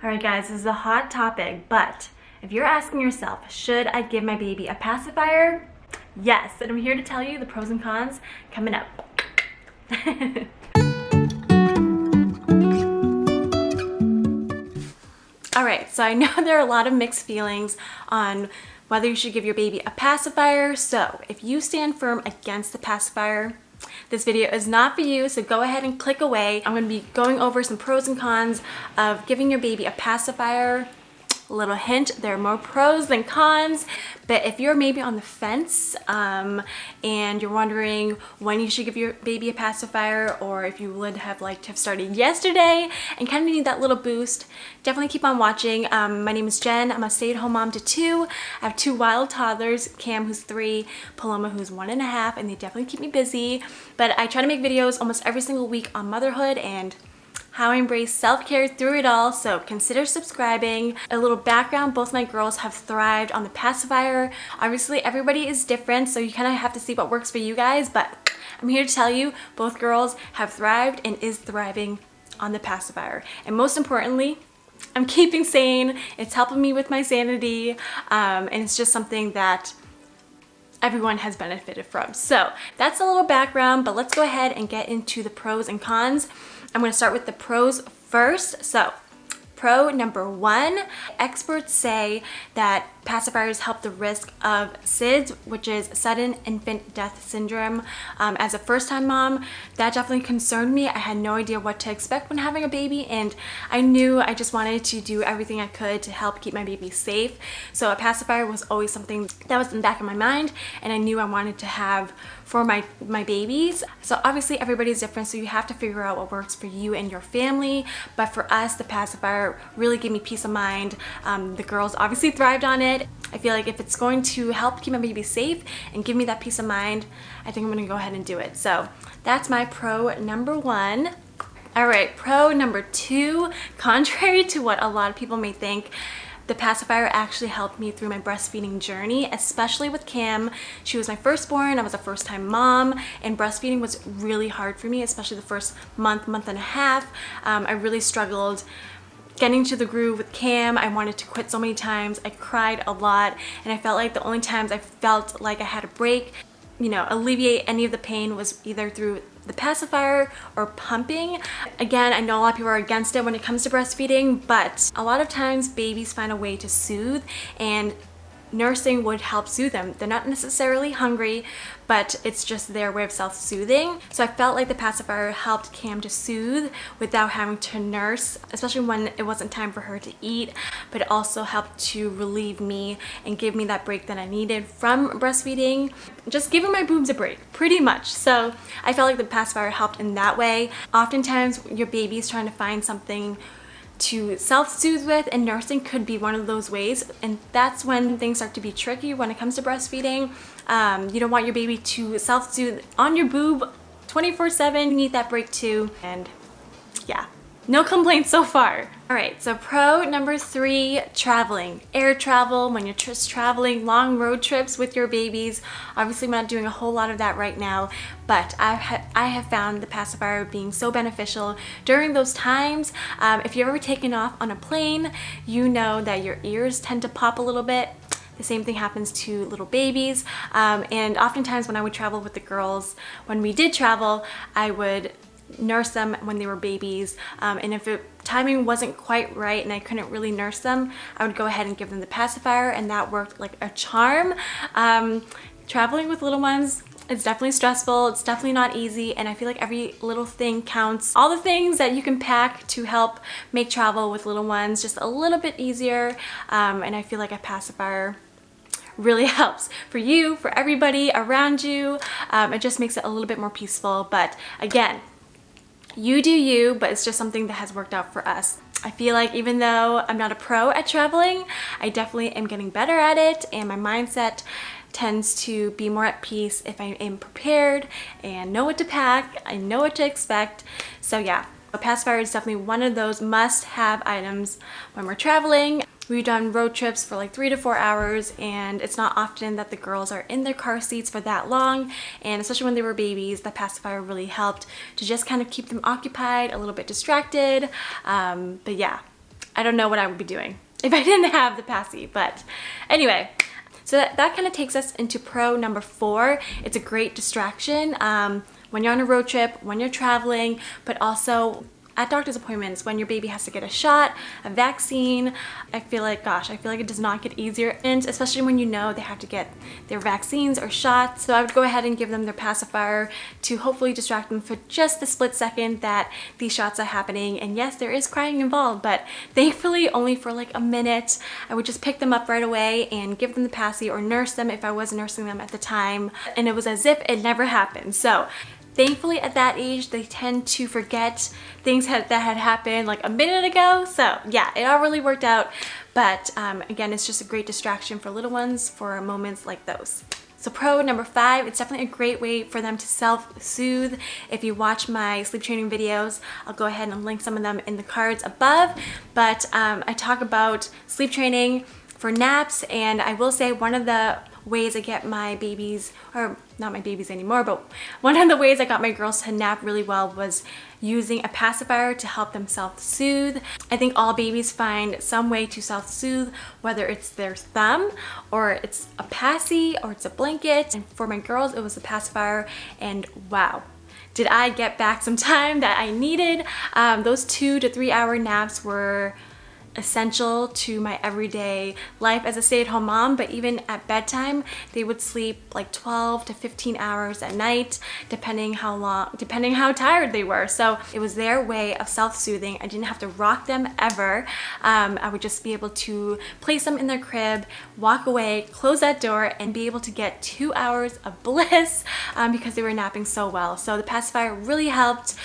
Alright guys, this is a hot topic, but if you're asking yourself, should I give my baby a pacifier? Yes, and I'm here to tell you the pros and cons coming up. Alright, so I know there are a lot of mixed feelings on whether you should give your baby a pacifier. So if you stand firm against the pacifier, this video is not for you, so go ahead and click away. I'm going to be going over some pros and cons of giving your baby a pacifier. A little hint, there are more pros than cons, but if you're maybe on the fence and you're wondering when you should give your baby a pacifier, or if you would have liked to have started yesterday and kind of need that little boost, definitely keep on watching. My name is Jen. I'm a stay-at-home mom to two. I have two wild toddlers, Cam who's 3, Paloma who's 1.5, and they definitely keep me busy. But I try to make videos almost every single week on motherhood and how I embrace self-care through it all, so consider subscribing. A little background, both my girls have thrived on the pacifier. Obviously everybody is different, so you kind of have to see what works for you guys, but I'm here to tell you both girls have thrived and is thriving on the pacifier. And most importantly, I'm keeping sane. It's helping me with my sanity, and it's just something that everyone has benefited from. So that's a little background, but let's go ahead and get into the pros and cons. I'm going to start with the pros first. So pro number 1, experts say that pacifiers help the risk of SIDS, which is sudden infant death syndrome. As a first-time mom, that definitely concerned me. I had no idea what to expect when having a baby, and I knew I just wanted to do everything I could to help keep my baby safe. So a pacifier was always something that was in the back of my mind, and I knew I wanted to have for my babies. So obviously everybody's different, so you have to figure out what works for you and your family. But for us, the pacifier really gave me peace of mind. The girls obviously thrived on it. I feel like if it's going to help keep my baby safe and give me that peace of mind, I think I'm gonna go ahead and do it. So that's my pro number 1. All right, pro number 2, contrary to what a lot of people may think, the pacifier actually helped me through my breastfeeding journey, especially with Cam. She was my firstborn. I was a first-time mom, and breastfeeding was really hard for me, especially the first month and a half. I really struggled getting to the groove with Cam. I wanted to quit so many times. I cried a lot, and I felt like the only times I felt like I had a break, alleviate any of the pain, was either through the pacifier or pumping. Again, I know a lot of people are against it when it comes to breastfeeding, but a lot of times babies find a way to soothe, and nursing would help soothe them. They're not necessarily hungry, but it's just their way of self-soothing. So I felt like the pacifier helped Cam to soothe without having to nurse, especially when it wasn't time for her to eat, but it also helped to relieve me and give me that break that I needed from breastfeeding. Just giving my boobs a break, pretty much. So I felt like the pacifier helped in that way. Oftentimes your baby's trying to find something to self-soothe with, and nursing could be one of those ways, and that's when things start to be tricky when it comes to breastfeeding. You don't want your baby to self-soothe on your boob 24/7. You need that break too, and yeah, no complaints so far. All right, so pro number 3, traveling. Air travel, when you're just traveling long road trips with your babies. Obviously, I'm not doing a whole lot of that right now, but I have found the pacifier being so beneficial during those times. If you've ever taken off on a plane, you know that your ears tend to pop a little bit. The same thing happens to little babies. And oftentimes when I would travel with the girls, when we did travel, I would nurse them when they were babies, and if timing wasn't quite right and I couldn't really nurse them, I would go ahead and give them the pacifier, and that worked like a charm. Traveling with little ones, it's definitely stressful, it's definitely not easy, and I feel like every little thing counts. All the things that you can pack to help make travel with little ones just a little bit easier, and I feel like a pacifier really helps for you, for everybody around you. It just makes it a little bit more peaceful. But again, you do you, but it's just something that has worked out for us. I feel like even though I'm not a pro at traveling, I definitely am getting better at it, and my mindset tends to be more at peace if I am prepared and know what to pack, I know what to expect. So yeah, a pacifier is definitely one of those must-have items when we're traveling. We've done road trips for like 3 to 4 hours, and it's not often that the girls are in their car seats for that long, and especially when they were babies, the pacifier really helped to just kind of keep them occupied, a little bit distracted. But yeah, I don't know what I would be doing if I didn't have the passy. But anyway, so that kind of takes us into pro number 4. It's a great distraction when you're on a road trip, when you're traveling, but also at doctor's appointments when your baby has to get a shot, a vaccine. I feel like it does not get easier, and especially when you know they have to get their vaccines or shots. So I would go ahead and give them their pacifier to hopefully distract them for just the split second that these shots are happening. And yes, there is crying involved, but thankfully only for like a minute. I would just pick them up right away and give them the passy or nurse them if I was nursing them at the time, and it was as if it never happened. So thankfully at that age, they tend to forget things that had happened like a minute ago. So yeah, it all really worked out. But again, it's just a great distraction for little ones for moments like those. So pro number 5, it's definitely a great way for them to self-soothe. If you watch my sleep training videos, I'll go ahead and link some of them in the cards above. But I talk about sleep training for naps, and I will say one of the ways I get my babies, or not my babies anymore, but one of the ways I got my girls to nap really well was using a pacifier to help them self-soothe. I think all babies find some way to self-soothe, whether it's their thumb or it's a passy or it's a blanket. And for my girls, it was a pacifier, and wow, did I get back some time that I needed. Those 2 to 3 hour naps were essential to my everyday life as a stay-at-home mom, but even at bedtime, they would sleep like 12 to 15 hours at night, depending how tired they were. So it was their way of self-soothing. I didn't have to rock them ever. I would just be able to place them in their crib, walk away, close that door, and be able to get 2 hours of bliss because they were napping so well. So the pacifier really helped.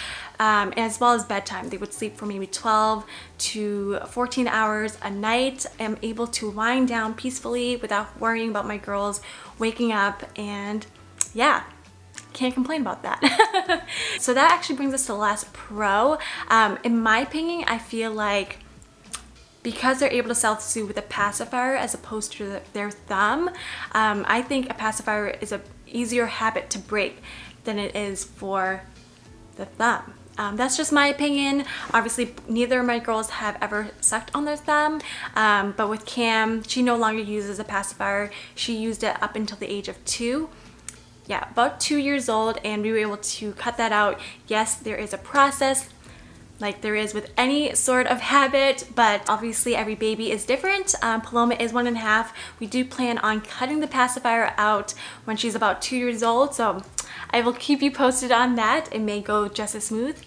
As well as bedtime. They would sleep for maybe 12 to 14 hours a night. I'm able to wind down peacefully without worrying about my girls waking up, and yeah, can't complain about that. So that actually brings us to the last pro. In my opinion, I feel like because they're able to self-soothe with a pacifier as opposed to their thumb, I think a pacifier is an easier habit to break than it is for the thumb. That's just my opinion. Obviously, neither of my girls have ever sucked on their thumb, but with Cam, she no longer uses a pacifier. She used it up until the age of 2. Yeah, about 2 years old, and we were able to cut that out. Yes, there is a process, like there is with any sort of habit, but obviously every baby is different. Paloma is 1.5. We do plan on cutting the pacifier out when she's about 2 years old, so I will keep you posted on that. It may go just as smooth,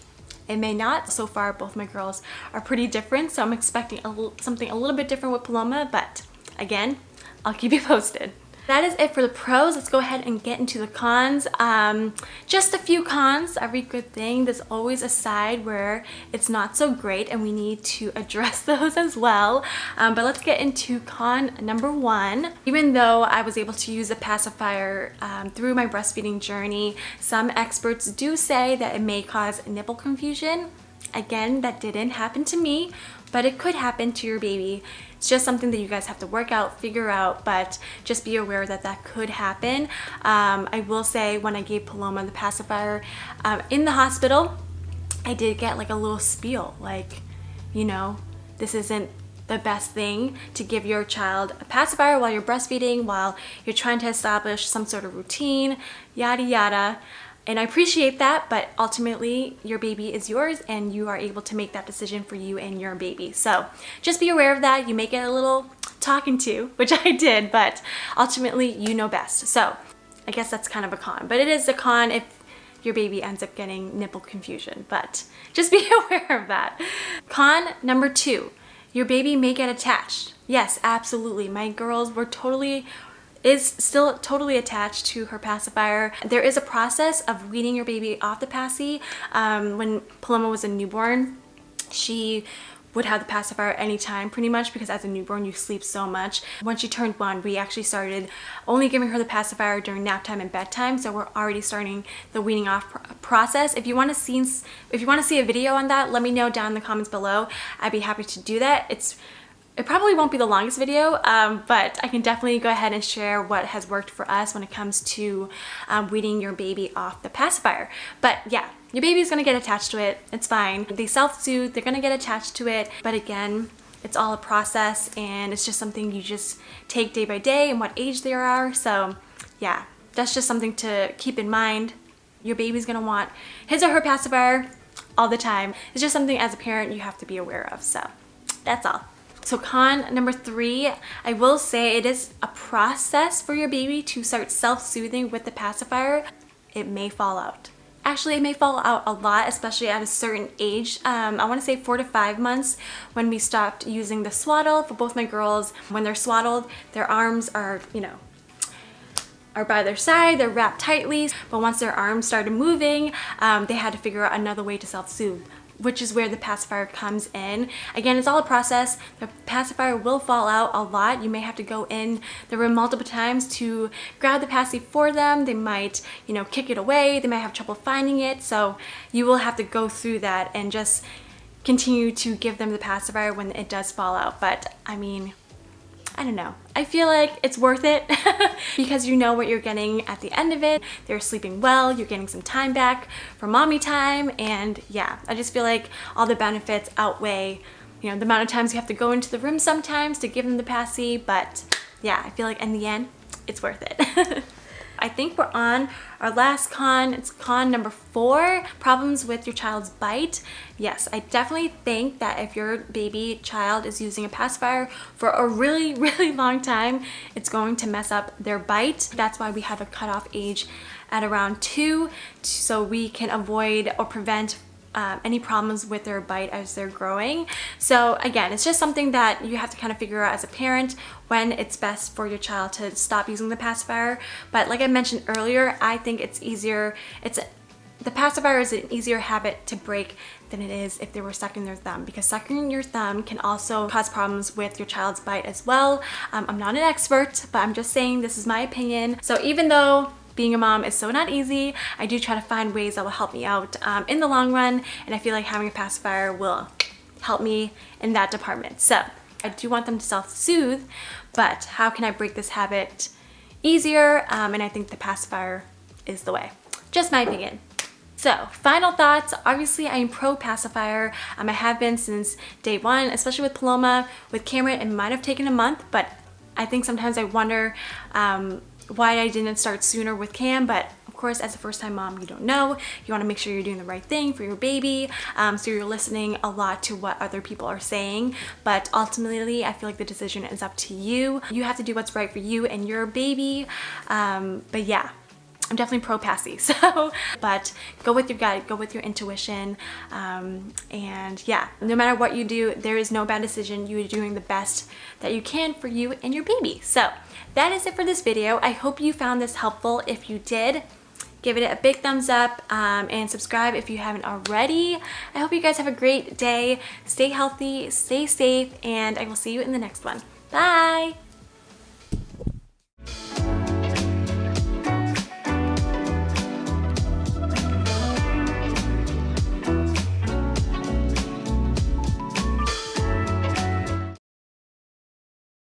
it may not. So far, both my girls are pretty different, so I'm expecting something a little bit different with Paloma, but again, I'll keep you posted. That is it for the pros. Let's go ahead and get into the cons. Just a few cons. Every good thing, there's always a side where it's not so great, and we need to address those as well. But let's get into con number 1. Even though I was able to use a pacifier through my breastfeeding journey, some experts do say that it may cause nipple confusion. Again, that didn't happen to me, but it could happen to your baby. It's just something that you guys have to work out, figure out, but just be aware that that could happen. I will say, when I gave Paloma the pacifier in the hospital, I did get like a little spiel, like, you know, this isn't the best thing to give your child a pacifier while you're breastfeeding, while you're trying to establish some sort of routine, yada yada. And I appreciate that, but ultimately your baby is yours and you are able to make that decision for you and your baby. So just be aware of that. You may get a little talking to, which I did, but ultimately you know best. So I guess that's kind of a con, but it is a con if your baby ends up getting nipple confusion, but just be aware of that. Con number 2, your baby may get attached. Yes, absolutely. My girls were is still totally attached to her pacifier. There is a process of weaning your baby off the passy. When Paloma was a newborn, she would have the pacifier anytime pretty much, because as a newborn you sleep so much. Once she turned 1, we actually started only giving her the pacifier during nap time and bedtime, so we're already starting the weaning off process. If you want to see a video on that, let me know down in the comments below. I'd be happy to do that. It probably won't be the longest video, but I can definitely go ahead and share what has worked for us when it comes to weaning your baby off the pacifier. But yeah, your baby's gonna get attached to it. It's fine. They self-soothe, they're gonna get attached to it. But again, it's all a process, and it's just something you just take day by day and what age they are. So yeah, that's just something to keep in mind. Your baby's gonna want his or her pacifier all the time. It's just something as a parent you have to be aware of. So that's all. So con number 3, I will say it is a process for your baby to start self-soothing with the pacifier. It may fall out. Actually, it may fall out a lot, especially at a certain age. I want to say 4 to 5 months when we stopped using the swaddle for both my girls. When they're swaddled, their arms are, are by their side, they're wrapped tightly. But once their arms started moving, they had to figure out another way to self-soothe, which is where the pacifier comes in. Again, it's all a process. The pacifier will fall out a lot. You may have to go in the room multiple times to grab the passy for them. They might, kick it away. They might have trouble finding it. So you will have to go through that and just continue to give them the pacifier when it does fall out. But I mean, I don't know. I feel like it's worth it because you know what you're getting at the end of it. They're sleeping well, you're getting some time back for mommy time, and yeah, I just feel like all the benefits outweigh, the amount of times you have to go into the room sometimes to give them the passy, but yeah, I feel like in the end, it's worth it. I think we're on our last con. It's con number 4, problems with your child's bite. Yes, I definitely think that if your baby child is using a pacifier for a really, really long time, it's going to mess up their bite. That's why we have a cutoff age at around 2, so we can avoid or prevent any problems with their bite as they're growing. So again, it's just something that you have to kind of figure out as a parent when it's best for your child to stop using the pacifier. But like I mentioned earlier, I think it's easier, the pacifier is an easier habit to break than it is if they were sucking their thumb, because sucking your thumb can also cause problems with your child's bite as well. I'm not an expert, but I'm just saying this is my opinion. So even though being a mom is so not easy, I do try to find ways that will help me out in the long run, and I feel like having a pacifier will help me in that department. So I do want them to self-soothe, but how can I break this habit easier? And I think the pacifier is the way. Just my opinion. So final thoughts, obviously I am pro-pacifier. I have been since day 1, especially with Paloma. With Cameron, it might have taken a month, but I think sometimes I wonder why I didn't start sooner with Cam, but of course as a first-time mom you don't know. You want to make sure you're doing the right thing for your baby, so you're listening a lot to what other people are saying, but ultimately I feel like the decision is up to you. You have to do what's right for you and your baby, but yeah, I'm definitely pro-passy, so, but go with your gut, go with your intuition, and yeah, no matter what you do, there is no bad decision. You are doing the best that you can for you and your baby. So that is it for this video. I hope you found this helpful. If you did, give it a big thumbs up, and subscribe if you haven't already. I hope you guys have a great day. Stay healthy, stay safe, and I will see you in the next one. Bye!